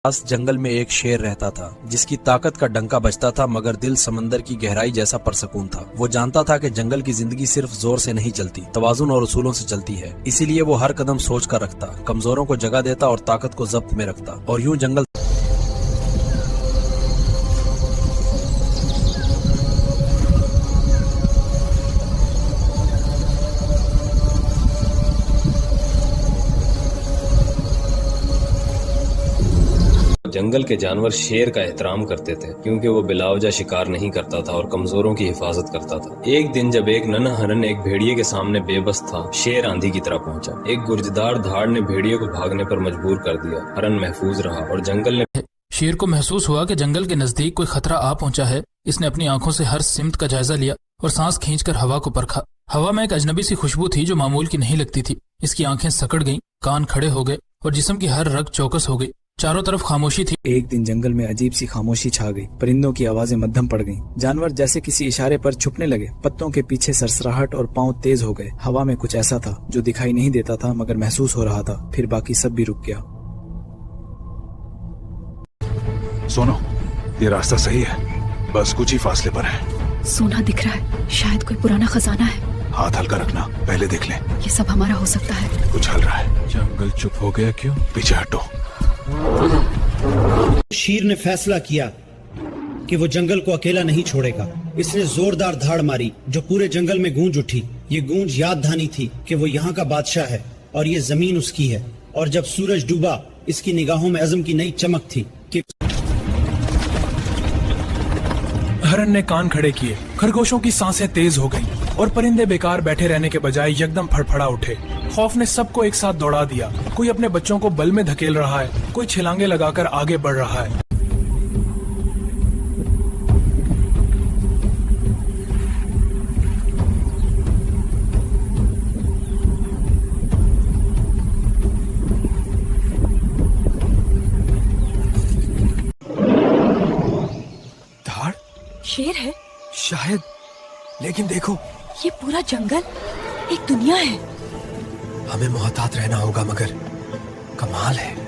पास जंगल में एक शेर रहता था जिसकी ताकत का डंका बजता था, मगर दिल समंदर की गहराई जैसा परसकून था। वो जानता था कि जंगल की जिंदगी सिर्फ जोर से नहीं चलती, तवाजुन और उसूलों से चलती है। इसीलिए वो हर कदम सोच कर रखता, कमजोरों को जगह देता और ताकत को जब्त में रखता। और यूं जंगल जंगल के जानवर शेर का एहतराम करते थे क्योंकि वो बिलावजा शिकार नहीं करता था और कमजोरों की हिफाजत करता था। एक दिन जब एक नन्हा हरन एक भेड़िए के सामने बेबस था, शेर आंधी की तरह पहुंचा। एक गुर्जदार धाड़ ने भेड़िए को भागने पर मजबूर कर दिया। हरन महफूज रहा और जंगल ने शेर को महसूस हुआ कि जंगल के नजदीक कोई खतरा आ पहुंचा है। इसने अपनी आंखों से हर सिमत का जायजा लिया और सांस खींचकर हवा को परखा। हवा में एक अजनबी सी खुशबू थी जो मामूल की नहीं लगती थी। इसकी आंखें सकड़ गईं, कान खड़े हो गए और जिस्म की हर रग चौकस हो गई। चारों तरफ खामोशी थी। एक दिन जंगल में अजीब सी खामोशी छा गई। परिंदों की आवाजें मद्धम पड़ गईं। जानवर जैसे किसी इशारे पर छुपने लगे। पत्तों के पीछे सरसराहट और पांव तेज हो गए। हवा में कुछ ऐसा था जो दिखाई नहीं देता था मगर महसूस हो रहा था। फिर बाकी सब भी रुक गया। सुनो, ये रास्ता सही है, बस कुछ ही फासले पर है। सोना दिख रहा है, शायद कोई पुराना खजाना है। हाथ हल्का रखना, पहले देख लें। ये सब हमारा हो सकता है। कुछ हल रहा है। जंगल चुप हो गया क्यों? पीछे हटो। शेर ने फैसला किया कि वो जंगल को अकेला नहीं छोड़ेगा। इसने जोरदार धाड़ मारी जो पूरे जंगल में गूंज उठी। ये गूंज याद दहानी थी कि वो यहाँ का बादशाह है और ये जमीन उसकी है। और जब सूरज डूबा, इसकी निगाहों में अज़म की नई चमक थी कि हरन ने कान खड़े किए। खरगोशों की सांसें तेज हो गईं और परिंदे बेकार बैठे रहने के बजाय एकदम फड़फड़ा उठे। खौफ ने सबको एक साथ दौड़ा दिया। कोई अपने बच्चों को बल में धकेल रहा है, कोई छलांगे लगाकर आगे बढ़ रहा है। धाड़? शेर है शायद, लेकिन देखो, ये पूरा जंगल एक दुनिया है। हमें मोहतात रहना होगा मगर कमाल है।